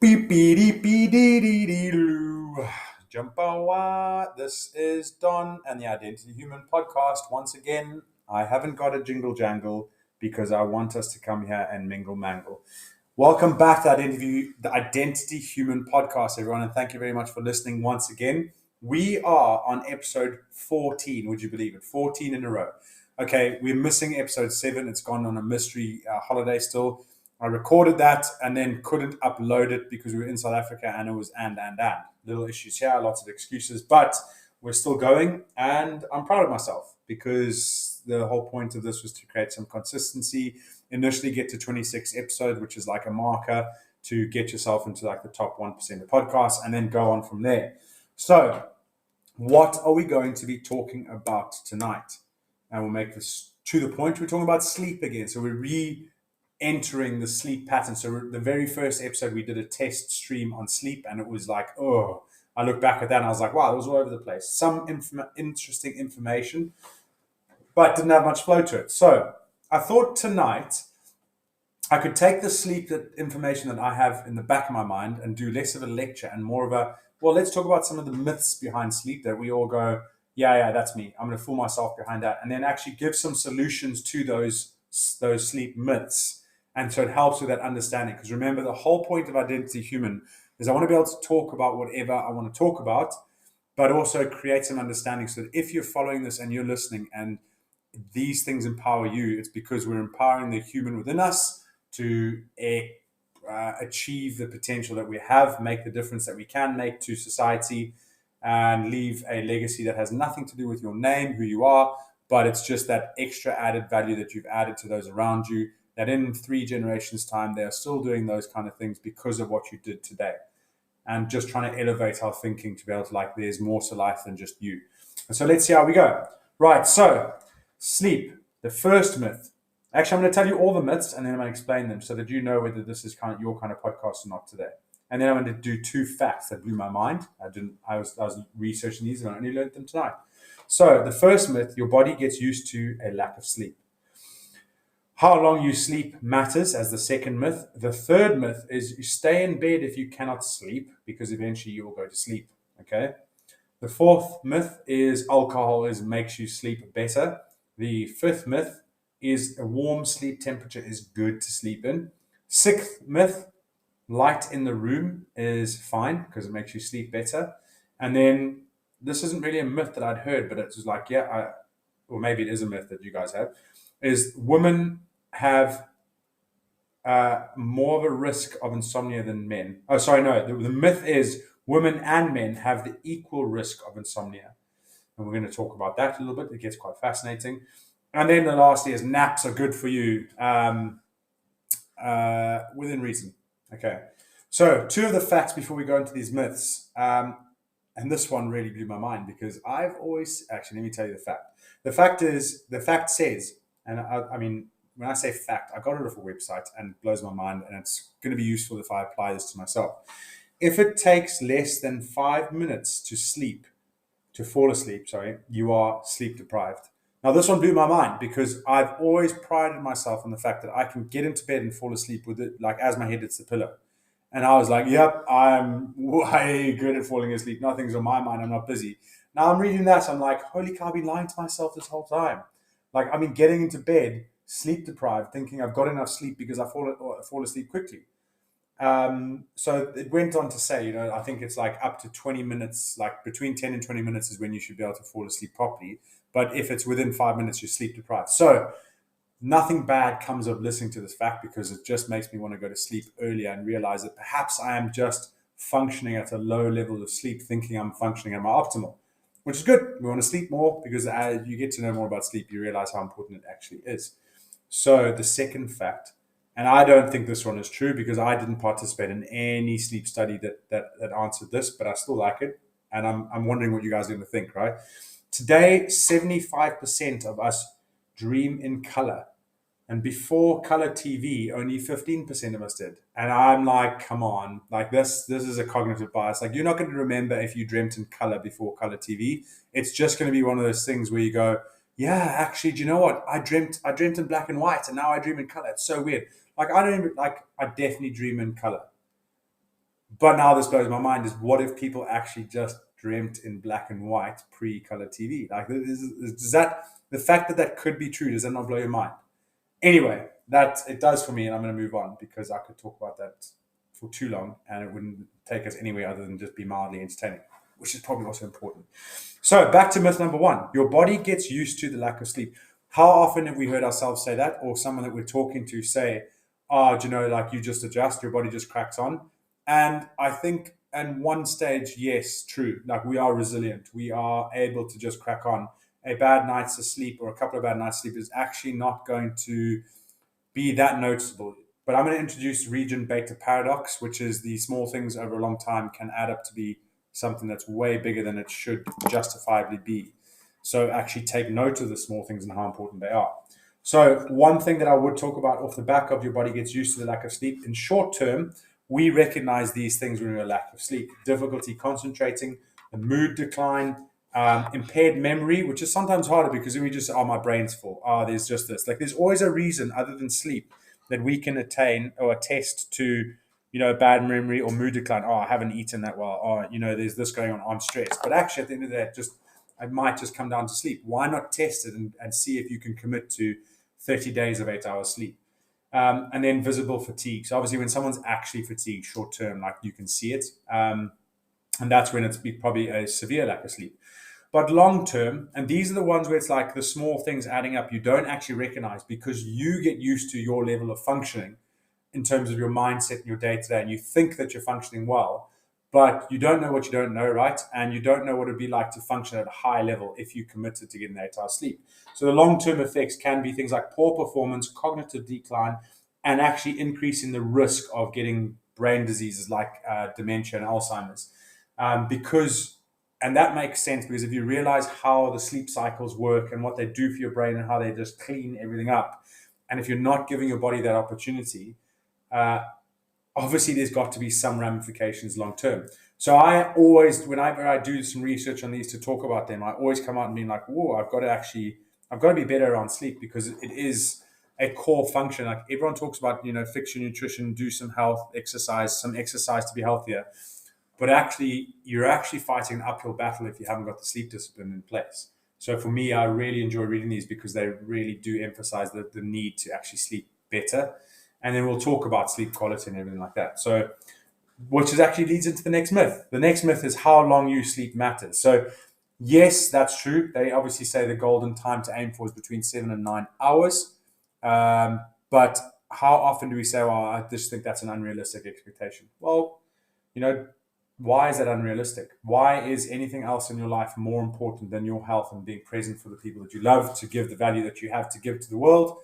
Beep, beep, beep, dee, dee, dee, doo. Jumpa, this is Don and the Identity Human podcast. Once again, I haven't got a jingle jangle because I want us to come here and mingle mangle. Welcome back to the Identity Human podcast, everyone, and thank you very much for listening once again. We are on episode 14, would you believe it? 14 in a row. Okay, we're missing episode 7. It's gone on a mystery holiday still. I recorded that and then couldn't upload it because we were in South Africa and it was and. Little issues here, lots of excuses, but we're still going and I'm proud of myself because the whole point of this was to create some consistency, initially get to 26 episodes, which is like a marker to get yourself into like the top 1% of podcasts and then go on from there. So what are we going to be talking about tonight? And we'll make this to the point. We're talking about sleep again. So we're entering the sleep pattern. So the very first episode, we did a test stream on sleep and it was like, oh, I look back at that and I was like, wow, it was all over the place. Some interesting information, but didn't have much flow to it. So I thought tonight I could take the sleep information that I have in the back of my mind and do less of a lecture and more of a, well, let's talk about some of the myths behind sleep that we all go, yeah, that's me. I'm going to fool myself behind that. And then actually give some solutions to those sleep myths. And so it helps with that understanding. Because remember, the whole point of Identity Human is I want to be able to talk about whatever I want to talk about, but also create some understanding so that if you're following this and you're listening and these things empower you, it's because we're empowering the human within us to achieve the potential that we have, make the difference that we can make to society, and leave a legacy that has nothing to do with your name, who you are, but it's just that extra added value that you've added to those around you, that in 3 generations' time, they are still doing those kind of things because of what you did today. And just trying to elevate our thinking to be able to like, there's more to life than just you. And so let's see how we go. Right, so sleep, the first myth. Actually, I'm going to tell you all the myths and then I'm going to explain them so that you know whether this is kind of your kind of podcast or not today. And then I'm going to do 2 facts that blew my mind. I was researching these and I only learned them tonight. So the first myth, your body gets used to a lack of sleep. How long you sleep matters as the second myth. The third myth is you stay in bed if you cannot sleep because eventually you will go to sleep. Okay. The fourth myth is alcohol makes you sleep better. The fifth myth is a warm sleep temperature is good to sleep in. Sixth myth, light in the room is fine because it makes you sleep better. And then this isn't really a myth that I'd heard, but it's like, or maybe it is a myth that you guys have, is women have more of a risk of insomnia than men. Oh, sorry, no. The myth is women and men have the equal risk of insomnia. And we're going to talk about that a little bit. It gets quite fascinating. And then the last is naps are good for you within reason. Okay. So 2 of the facts before we go into these myths. And this one really blew my mind because I've always, actually, let me tell you the fact. The fact says, and I mean, when I say fact, I got it off a website and it blows my mind and it's going to be useful if I apply this to myself. If it takes less than 5 minutes to fall asleep, you are sleep deprived. Now, this one blew my mind because I've always prided myself on the fact that I can get into bed and fall asleep with it, like as my head hits the pillow. And I was like, yep, I'm way good at falling asleep. Nothing's on my mind. I'm not busy. Now I'm reading that. I'm like, holy cow, I've been lying to myself this whole time. Like, I've been getting into bed, sleep deprived, thinking I've got enough sleep because I fall asleep quickly. So it went on to say, I think it's like up to 20 minutes, like between 10 and 20 minutes is when you should be able to fall asleep properly. But if it's within 5 minutes, you're sleep deprived. So nothing bad comes of listening to this fact because it just makes me want to go to sleep earlier and realize that perhaps I am just functioning at a low level of sleep, thinking I'm functioning at my optimal, which is good. We want to sleep more because as you get to know more about sleep, you realize how important it actually is. So the second fact, and I don't think this one is true because I didn't participate in any sleep study that answered this, but I still like it. And I'm wondering what you guys are going to think, right? Today, 75% of us dream in color. And before color TV, only 15% of us did. And I'm like, come on, like this is a cognitive bias. Like, you're not going to remember if you dreamt in color before color TV. It's just going to be one of those things where you go, yeah, actually, do you know what? I dreamt in black and white and now I dream in color. It's so weird. Like, I definitely dream in color. But now this blows my mind is what if people actually just dreamt in black and white pre-color TV? Like, does that, the fact that that could be true, does that not blow your mind? Anyway, that it does for me, and I'm going to move on because I could talk about that for too long and it wouldn't take us anywhere other than just be mildly entertaining, which is probably also important. So back to myth number one: your body gets used to the lack of sleep. How often have we heard ourselves say that, or someone that we're talking to say, "Oh, do you know, like you just adjust, your body just cracks on." And I think, at one stage, yes, true. Like we are resilient, we are able to just crack on. A bad night's of sleep or a couple of bad nights' sleep is actually not going to be that noticeable. But I'm going to introduce region beta paradox, which is the small things over a long time can add up to be something that's way bigger than it should justifiably be. So actually take note of the small things and how important they are. So one thing that I would talk about off the back of your body gets used to the lack of sleep. In short term, we recognize these things when we're lack of sleep: difficulty concentrating, the mood decline, impaired memory, which is sometimes harder because we just, oh, my brain's full. Oh, there's just this. Like, there's always a reason other than sleep that we can attain or attest to, bad memory or mood decline. Oh, I haven't eaten that well. Oh, there's this going on. I'm stressed. But actually, at the end of the day, it might just come down to sleep. Why not test it and see if you can commit to 30 days of 8 hours sleep? And then visible fatigue. So obviously, when someone's actually fatigued short term, like you can see it. And that's when it's probably a severe lack of sleep. But long term, and these are the ones where it's like the small things adding up, you don't actually recognize because you get used to your level of functioning in terms of your mindset and your day to day, and you think that you're functioning well, but you don't know what you don't know, right? And you don't know what it'd be like to function at a high level if you committed to getting 8 hours sleep. So the long term effects can be things like poor performance, cognitive decline, and actually increasing the risk of getting brain diseases like dementia and Alzheimer's. Because and that makes sense because if you realize how the sleep cycles work and what they do for your brain and how they just clean everything up, and if you're not giving your body that opportunity, uh, obviously there's got to be some ramifications long term. So I always, whenever I do some research on these to talk about them, I always come out and being like, "Whoa, I've got to be better around sleep because it is a core function." Like everyone talks about, fix your nutrition, do some some exercise to be healthier. But actually, you're actually fighting an uphill battle if you haven't got the sleep discipline in place. So for me, I really enjoy reading these because they really do emphasize the need to actually sleep better. And then we'll talk about sleep quality and everything like that. So, which is actually leads into the next myth. The next myth is how long you sleep matters. So, yes, that's true. They obviously say the golden time to aim for is between 7 and 9 hours. But how often do we say, well, I just think that's an unrealistic expectation? Well, you know, why is that unrealistic? Why is anything else in your life more important than your health and being present for the people that you love, to give the value that you have to give to the world?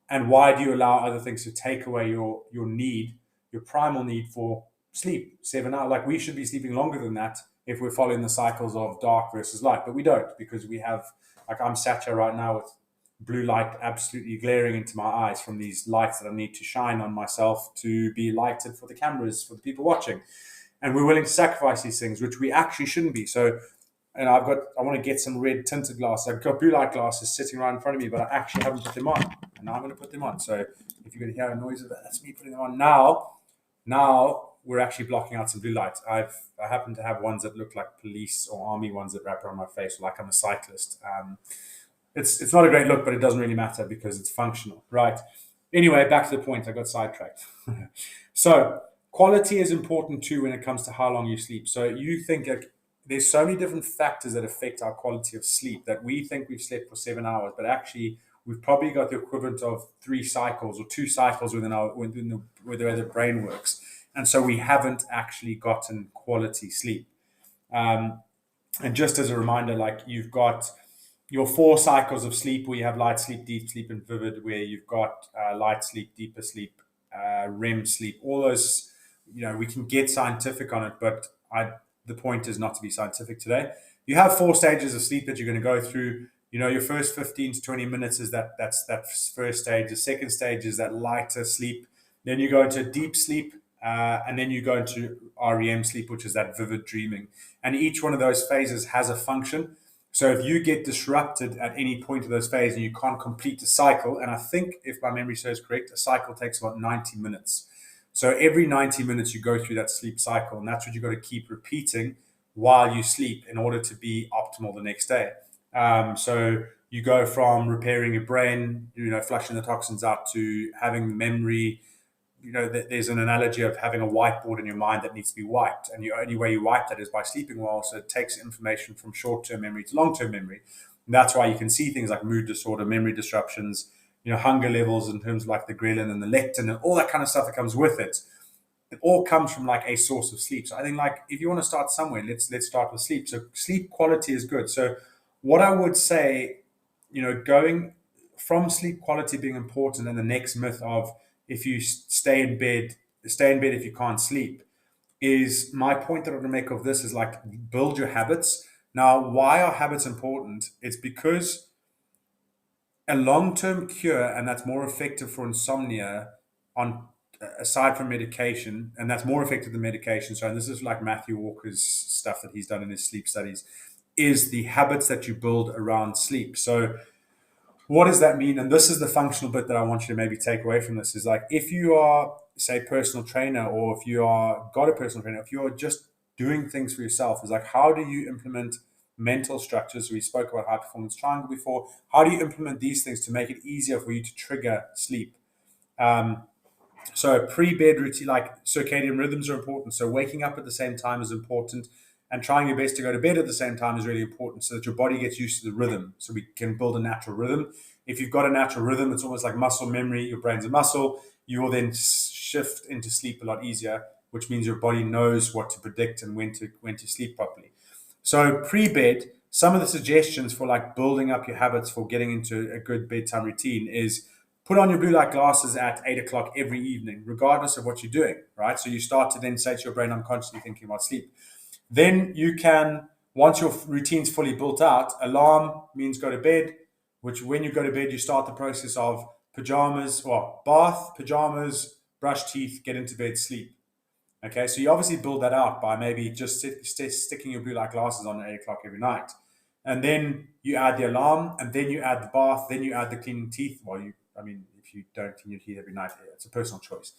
And why do you allow other things to take away your need, your primal need for sleep? 7 hours. Like, we should be sleeping longer than that if we're following the cycles of dark versus light, but we don't because we have, like, I'm sat here right now with blue light absolutely glaring into my eyes from these lights that I need to shine on myself to be lighted for the cameras, for the people watching. And we're willing to sacrifice these things, which we actually shouldn't be. So, and I want to get some red tinted glasses. I've got blue light glasses sitting right in front of me, but I actually haven't put them on. And now I'm going to put them on. So if you're going to hear a noise of that, that's me putting them on now. Now we're actually blocking out some blue lights. I happen to have ones that look like police or army ones that wrap around my face, like I'm a cyclist. It's not a great look, but it doesn't really matter because it's functional, right? Anyway, back to the point. I got sidetracked. So quality is important too when it comes to how long you sleep. So you think, like, there's so many different factors that affect our quality of sleep that we think we've slept for 7 hours, but actually we've probably got the equivalent of 3 cycles or 2 cycles within the way the brain works, and so we haven't actually gotten quality sleep. Um, and just as a reminder, like, you've got your 4 cycles of sleep where you have light sleep, deep sleep, and vivid, where you've got light sleep, deeper sleep, REM sleep. All those, we can get scientific on it, but the point is not to be scientific today. You have 4 stages of sleep that you're going to go through. Your first 15 to 20 minutes is that's that first stage. The second stage is that lighter sleep. Then you go into deep sleep, and then you go into REM sleep, which is that vivid dreaming. And each one of those phases has a function. So if you get disrupted at any point of those phases and you can't complete the cycle, and I think if my memory serves correct, a cycle takes about 90 minutes. So every 90 minutes, you go through that sleep cycle, and that's what you've got to keep repeating while you sleep in order to be optimal the next day. So you go from repairing your brain, flushing the toxins out, to having memory. There's an analogy of having a whiteboard in your mind that needs to be wiped, and the only way you wipe that is by sleeping well. So it takes information from short-term memory to long-term memory, and that's why you can see things like mood disorder, memory disruptions, hunger levels in terms of like the ghrelin and the leptin and all that kind of stuff that comes with it. It all comes from like a source of sleep. So I think, like, if you want to start somewhere, let's start with sleep. So sleep quality is good. So what I would say, going from sleep quality being important, and the next myth of, if you stay in bed if you can't sleep, is my point that I want to make of this is like, build your habits. Now, why are habits important? It's because a long-term cure, and that's more effective for insomnia, on aside from medication, and that's more effective than medication. So, and this is like Matthew Walker's stuff that he's done in his sleep studies, is the habits that you build around sleep. So what does that mean? And this is the functional bit that I want you to maybe take away from this, is like, if you are, say, personal trainer, or if you are got a personal trainer, if you're just doing things for yourself, is like, how do you implement mental structures? We spoke about high performance triangle before. How do you implement these things to make it easier for you to trigger sleep? Um, so a pre-bed routine, like circadian rhythms, are important. So waking up at the same time is important, and trying your best to go to bed at the same time is really important, so that your body gets used to the rhythm. So we can build a natural rhythm. If you've got a natural rhythm, it's almost like muscle memory. Your brain's a muscle. You will then shift into sleep a lot easier, which means your body knows what to predict and when to sleep properly. So pre-bed, some of the suggestions for like building up your habits for getting into a good bedtime routine is, put on your blue light glasses at 8 o'clock every evening, regardless of what you're doing, right? So you start to then say to your brain, I'm consciously thinking about sleep. Then you can, once your routine's fully built out, alarm means go to bed, which when you go to bed, you start the process of pajamas, or bath, pajamas, brush teeth, get into bed, sleep. Okay, so you obviously build that out by maybe just sticking your blue light glasses on at 8 o'clock every night. And then you add the alarm, and then you add the bath, then you add the cleaning teeth. I mean, if you don't clean your teeth every night, it's a personal choice.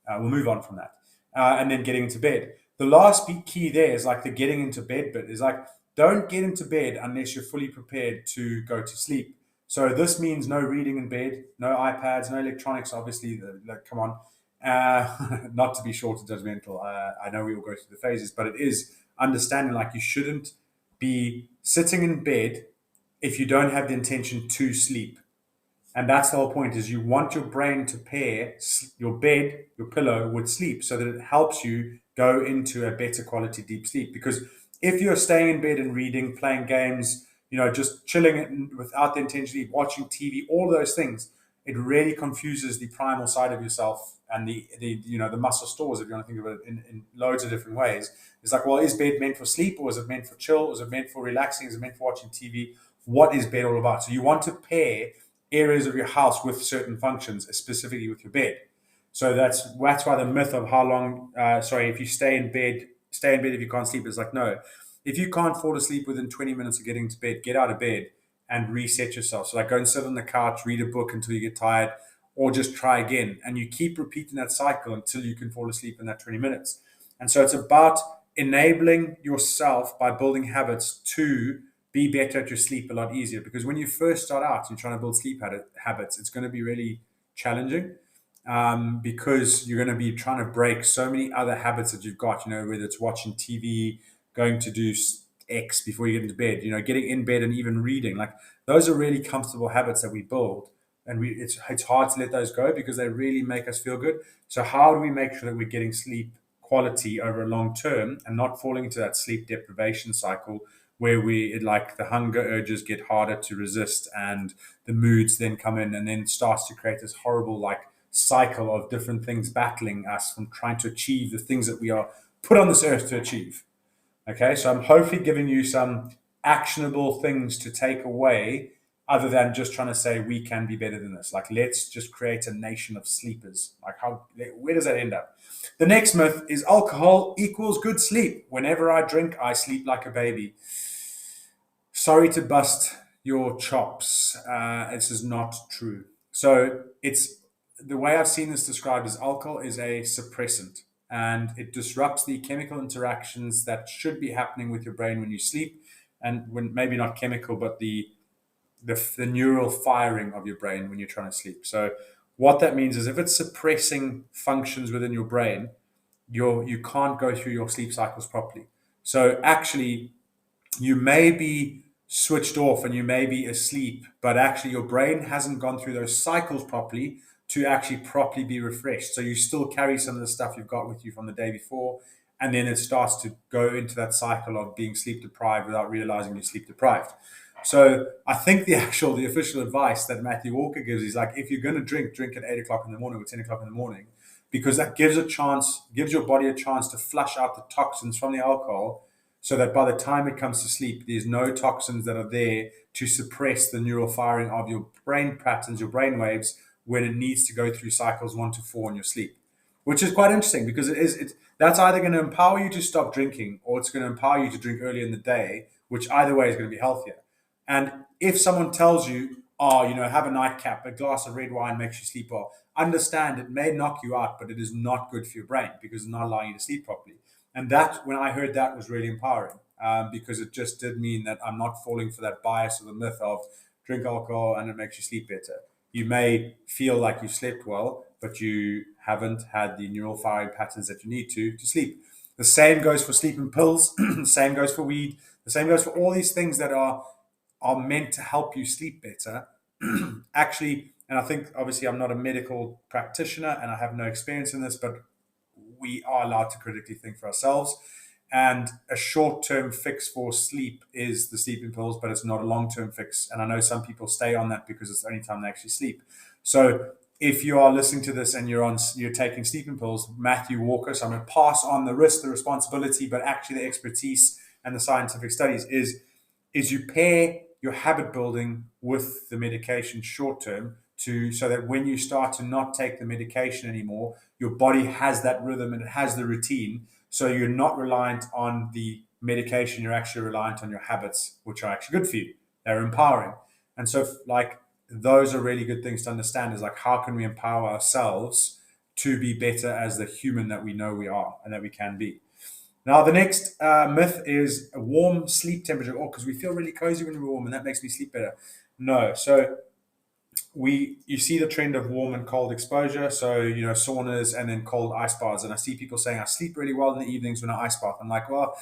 We'll move on from that. And then getting into bed. The last key there is like the getting into bed bit, is like, don't get into bed unless you're fully prepared to go to sleep. So this means no reading in bed, no iPads, no electronics, obviously, come on. Not to be short and judgmental. I know we all go through the phases, but it is understanding like, you shouldn't be sitting in bed if you don't have the intention to sleep. And that's the whole point, is you want your brain to pair your bed, your pillow, with sleep, so that it helps you go into a better quality deep sleep. Because if you're staying in bed and reading, playing games, just chilling without the intention, watching TV, all those things, it really confuses the primal side of yourself, and the muscle stores, if you want to think of it in loads of different ways. It's like, well, is bed meant for sleep, or is it meant for chill, or is it meant for relaxing, is it meant for watching TV? What is bed all about? So you want to pair areas of your house with certain functions, specifically with your bed. So that's why the myth of how long, if you stay in bed if you can't sleep, is like, no. If you can't fall asleep within 20 minutes of getting to bed, get out of bed and reset yourself. So like, go and sit on the couch, read a book until you get tired, or just try again. And you keep repeating that cycle until you can fall asleep in that 20 minutes. And so it's about enabling yourself by building habits to be better at your sleep a lot easier. Because when you first start out and you're trying to build sleep habits, it's going to be really challenging, because you're going to be trying to break so many other habits that you've got, whether it's watching TV, going to do X before you get into bed, getting in bed, and even reading. Like, those are really comfortable habits that we build. And it's hard to let those go, because they really make us feel good. So how do we make sure that we're getting sleep quality over a long term, and not falling into that sleep deprivation cycle, where like the hunger urges get harder to resist, and the moods then come in, and then it starts to create this horrible like cycle of different things battling us from trying to achieve the things that we are put on this earth to achieve. Okay, so I'm hopefully giving you some actionable things to take away, other than just trying to say we can be better than this. Like, let's just create a nation of sleepers. Like, where does that end up? The next myth is alcohol equals good sleep. Whenever I drink, I sleep like a baby. Sorry to bust your chops. This is not true. So it's the way I've seen this described is alcohol is a suppressant, and it disrupts the chemical interactions that should be happening with your brain when you sleep, and when maybe not chemical, but the neural firing of your brain when you're trying to sleep. So what that means is if it's suppressing functions within your brain, you can't go through your sleep cycles properly. So actually, you may be switched off and you may be asleep, but actually your brain hasn't gone through those cycles properly to actually properly be refreshed. So you still carry some of the stuff you've got with you from the day before, and then it starts to go into that cycle of being sleep deprived without realizing you're sleep deprived. So I think the official advice that Matthew Walker gives is like, if you're going to drink at 8 o'clock in the morning or 10 o'clock in the morning, because that gives your body a chance to flush out the toxins from the alcohol, so that by the time it comes to sleep, there's no toxins that are there to suppress the neural firing of your brain patterns, your brain waves, when it needs to go through cycles 1 to 4 in your sleep. Which is quite interesting because that's either going to empower you to stop drinking, or it's going to empower you to drink early in the day, which either way is going to be healthier. And if someone tells you, oh, have a nightcap, a glass of red wine makes you sleep well, understand it may knock you out, but it is not good for your brain because it's not allowing you to sleep properly. And that, when I heard that, was really empowering, because it just did mean that I'm not falling for that bias or the myth of drink alcohol and it makes you sleep better. You may feel like you slept well, but you haven't had the neural firing patterns that you need to sleep. The same goes for sleeping pills. The same goes for weed. The same goes for all these things that are meant to help you sleep better. Actually, and I think obviously I'm not a medical practitioner and I have no experience in this, but we are allowed to critically think for ourselves. And a short term fix for sleep is the sleeping pills, but it's not a long term fix. And I know some people stay on that because it's the only time they actually sleep. So if you are listening to this and you're taking sleeping pills, Matthew Walker, so I'm going to pass on the risk, the responsibility, but actually the expertise and the scientific studies is you pair your habit building with the medication short term, so that when you start to not take the medication anymore, your body has that rhythm and it has the routine. So you're not reliant on the medication, you're actually reliant on your habits, which are actually good for you. They're empowering. And so like those are really good things to understand, is like, how can we empower ourselves to be better as the human that we know we are and that we can be. Now, the next myth is a warm sleep temperature. Oh, because we feel really cozy when we're warm and that makes me sleep better. No. So you see the trend of warm and cold exposure. So, saunas and then cold ice baths. And I see people saying, I sleep really well in the evenings when I ice bath. I'm like, well,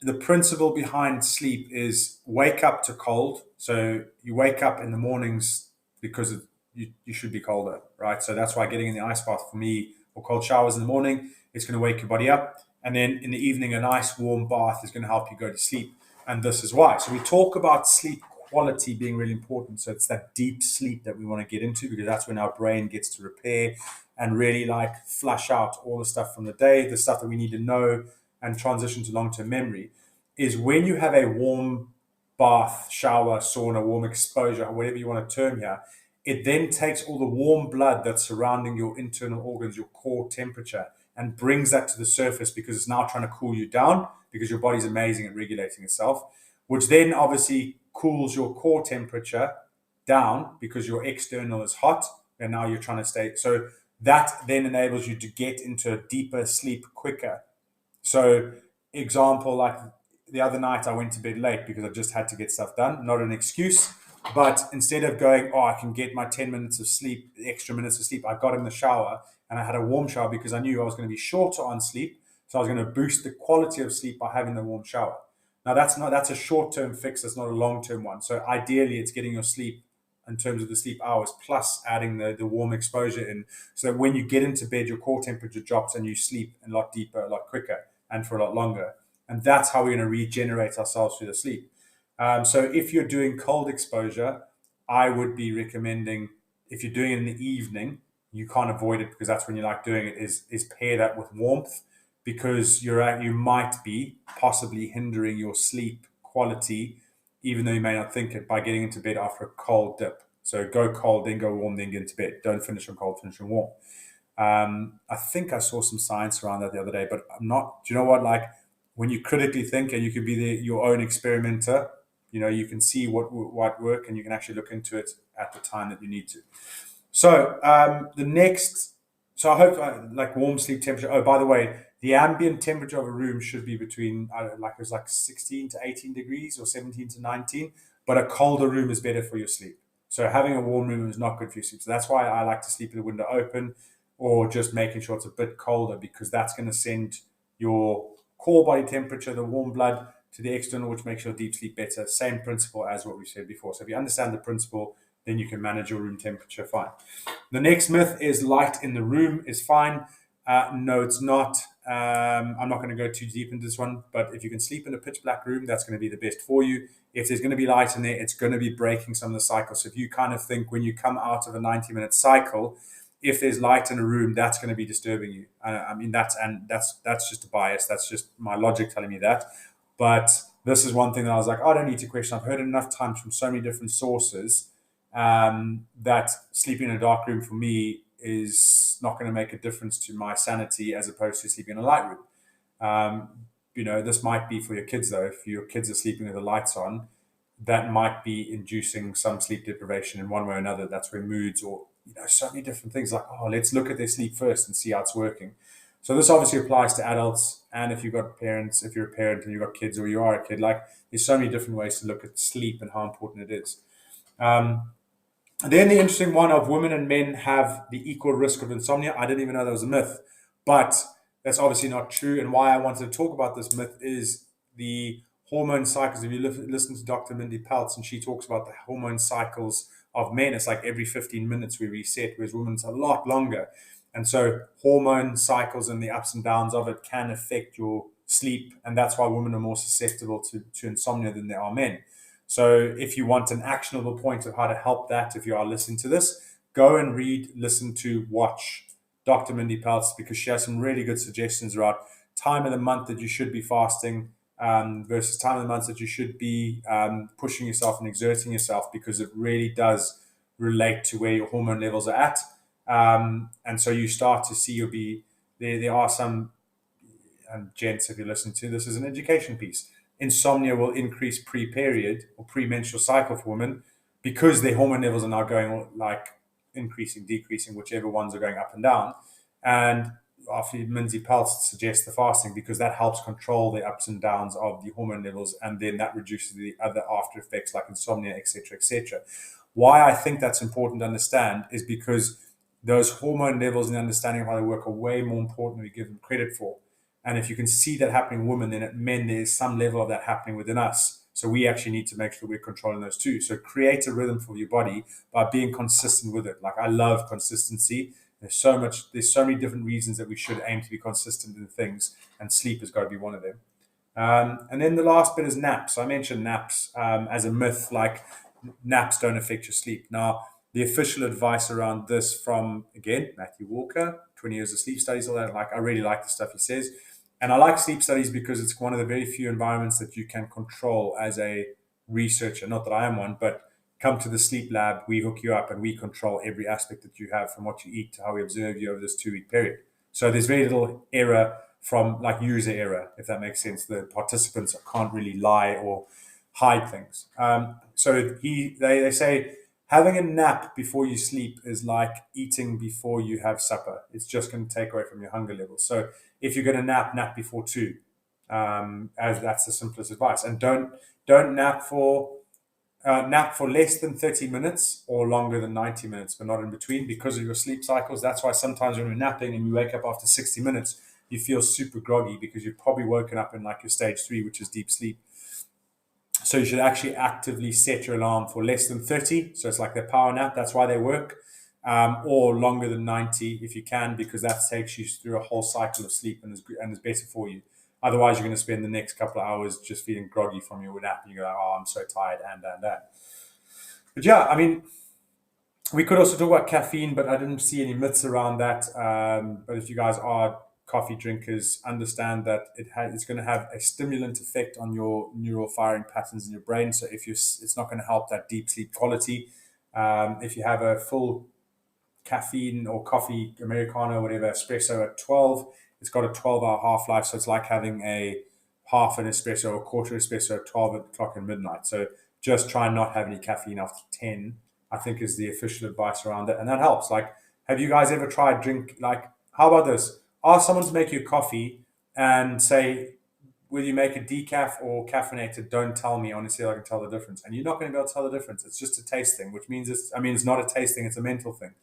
the principle behind sleep is wake up to cold. So you wake up in the mornings because you should be colder, right? So that's why getting in the ice bath for me, or cold showers in the morning, it's going to wake your body up. And then in the evening, a nice warm bath is going to help you go to sleep. And this is why. So we talk about sleep quality being really important. So it's that deep sleep that we want to get into, because that's when our brain gets to repair and really like flush out all the stuff from the day, the stuff that we need to know, and transition to long-term memory. Is when you have a warm bath, shower, sauna, warm exposure, whatever you want to term here, it then takes all the warm blood that's surrounding your internal organs, your core temperature, and brings that to the surface, because it's now trying to cool you down, because your body's amazing at regulating itself, which then obviously cools your core temperature down because your external is hot and now you're trying to stay. So that then enables you to get into a deeper sleep quicker. So, example, like the other night, I went to bed late because I just had to get stuff done. Not an excuse, but instead of going, oh, I can get my 10 minutes of sleep, extra minutes of sleep, I got in the shower and I had a warm shower because I knew I was going to be shorter on sleep. So I was going to boost the quality of sleep by having the warm shower. Now that's a short-term fix. That's not a long-term one. So ideally, it's getting your sleep in terms of the sleep hours plus adding the warm exposure in, so that when you get into bed, your core temperature drops and you sleep a lot deeper, a lot quicker, and for a lot longer. And that's how we're going to regenerate ourselves through the sleep. So if you're doing cold exposure, I would be recommending, if you're doing it in the evening, you can't avoid it because that's when you like doing it, is pair that with warmth, because you might be possibly hindering your sleep quality, even though you may not think it, by getting into bed after a cold dip. So go cold, then go warm, then get into bed. Don't finish on cold, finish on warm. I think I saw some science around that the other day, but I'm not. Do you know what? Like when you critically think and you can be your own experimenter, you can see what work, and you can actually look into it at the time that you need to. So the next, so I hope like warm sleep temperature. Oh, by the way, the ambient temperature of a room should be between like it's like 16 to 18 degrees or 17 to 19. But a colder room is better for your sleep. So having a warm room is not good for your sleep. So that's why I like to sleep with the window open, or just making sure it's a bit colder, because that's going to send your core body temperature, the warm blood, to the external, which makes your deep sleep better. Same principle as what we said before. So if you understand the principle, then you can manage your room temperature fine. The next myth is light in the room is fine. No, it's not. I'm not going to go too deep into this one, but if you can sleep in a pitch black room, that's going to be the best for you. If there's going to be light in there, it's going to be breaking some of the cycles. So if you kind of think when you come out of a 90-minute cycle, if there's light in a room, that's going to be disturbing you. I mean, that's just a bias. That's just my logic telling me that. But this is one thing that I was like, I don't need to question. I've heard it enough times from so many different sources that sleeping in a dark room for me is not going to make a difference to my sanity as opposed to sleeping in a light room. Um, this might be for your kids though. If your kids are sleeping with the lights on, that might be inducing some sleep deprivation in one way or another. That's where moods or so many different things like, oh, let's look at their sleep first and see how it's working. So this obviously applies to adults, and if you've got parents, if you're a parent and you've got kids or you are a kid, like there's so many different ways to look at sleep and how important it is. Um, and then the interesting one of women and men have the equal risk of insomnia. I didn't even know that was a myth, but that's obviously not true. And why I wanted to talk about this myth is the hormone cycles. If you listen to Dr. Mindy Peltz, and she talks about the hormone cycles of men, it's like every 15 minutes we reset, whereas women's a lot longer. And so hormone cycles and the ups and downs of it can affect your sleep. And that's why women are more susceptible to insomnia than they are men. So if you want an actionable point of how to help that, if you are listening to this, go and read, listen to, watch Dr. Mindy Peltz, because she has some really good suggestions about time of the month that you should be fasting versus time of the month that you should be pushing yourself and exerting yourself, because it really does relate to where your hormone levels are at. And so you start to see there are some, and gents, if you listen to this, is an education piece. Insomnia will increase pre-period or pre-menstrual cycle for women because their hormone levels are now going like increasing, decreasing, whichever ones are going up and down. And after Mindy Peltz suggests the fasting because that helps control the ups and downs of the hormone levels, and then that reduces the other after effects like insomnia, etc., etc. Why I think that's important to understand is because those hormone levels and understanding of how they work are way more important than we give them credit for. And if you can see that happening in women, then at men, there's some level of that happening within us. So we actually need to make sure we're controlling those too. So create a rhythm for your body by being consistent with it. Like I love consistency. There's so many different reasons that we should aim to be consistent in things, and sleep has got to be one of them. And then the last bit is naps. I mentioned naps as a myth, like naps don't affect your sleep. Now, the official advice around this from, again, Matthew Walker, 20 years of sleep studies, all that, like I really like the stuff he says. And I like sleep studies because it's one of the very few environments that you can control as a researcher. Not that I am one, but come to the sleep lab, we hook you up and we control every aspect that you have, from what you eat to how we observe you over this 2-week period. So there's very little error from like user error, if that makes sense. The participants can't really lie or hide things. So they say having a nap before you sleep is like eating before you have supper. It's just going to take away from your hunger levels. So if you're going to nap before 2, as that's the simplest advice. And don't nap for less than 30 minutes or longer than 90 minutes, but not in between, because of your sleep cycles. That's why sometimes when we're napping and you wake up after 60 minutes, you feel super groggy because you've probably woken up in like your stage 3, which is deep sleep. So you should actually actively set your alarm for less than 30. So it's like their power nap. That's why they work. Or longer than 90 if you can, because that takes you through a whole cycle of sleep and is better for you. Otherwise, you're going to spend the next couple of hours just feeling groggy from your nap. You go, oh, I'm so tired, and. But yeah, I mean, we could also talk about caffeine, but I didn't see any myths around that. But if you guys are coffee drinkers, understand that it's going to have a stimulant effect on your neural firing patterns in your brain. So it's not going to help that deep sleep quality. If you have a full caffeine or coffee, Americano, whatever, espresso at 12, it's got a 12-hour half-life. So it's like having a half an espresso or quarter espresso at 12 o'clock in midnight. So just try and not have any caffeine after 10. I think is the official advice around it. And that helps. Like, have you guys ever tried how about this? Ask someone to make you coffee and say, whether you make a decaf or caffeinated, don't tell me. I want to see if I can tell the difference. And you're not going to be able to tell the difference. It's just a taste thing, which means it's not a taste thing, it's a mental thing.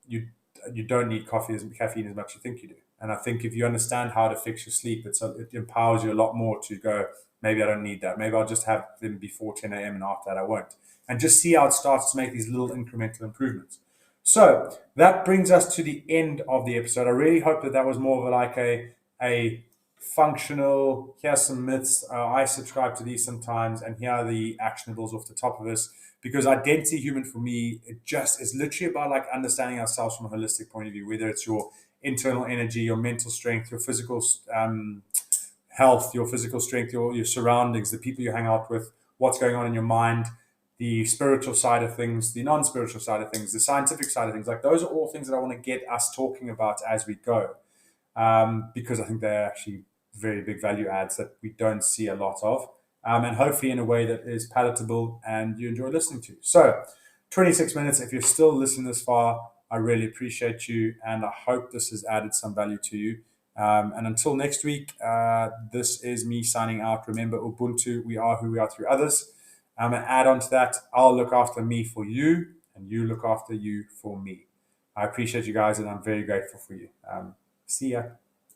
You don't need caffeine as much as you think you do. And I think if you understand how to fix your sleep, it empowers you a lot more to go, maybe I don't need that. Maybe I'll just have them before 10 a.m. and after that I won't. And just see how it starts to make these little incremental improvements. So that brings us to the end of the episode. I really hope that was more of a functional, here's some myths. I subscribe to these sometimes, and here are the actionables off the top of this. Because identity human for me, it just is literally about like understanding ourselves from a holistic point of view, whether it's your internal energy, your mental strength, your physical health, your physical strength, your surroundings, the people you hang out with, what's going on in your mind, the spiritual side of things, the non-spiritual side of things, the scientific side of things. Like those are all things that I want to get us talking about as we go, because I think they're actually very big value adds that we don't see a lot of, and hopefully in a way that is palatable and you enjoy listening to. So, 26 minutes. If you're still listening this far, I really appreciate you, and I hope this has added some value to you. And until next week, this is me signing out. Remember, Ubuntu, we are who we are through others. And add on to that, I'll look after me for you, and you look after you for me. I appreciate you guys, and I'm very grateful for you. See ya.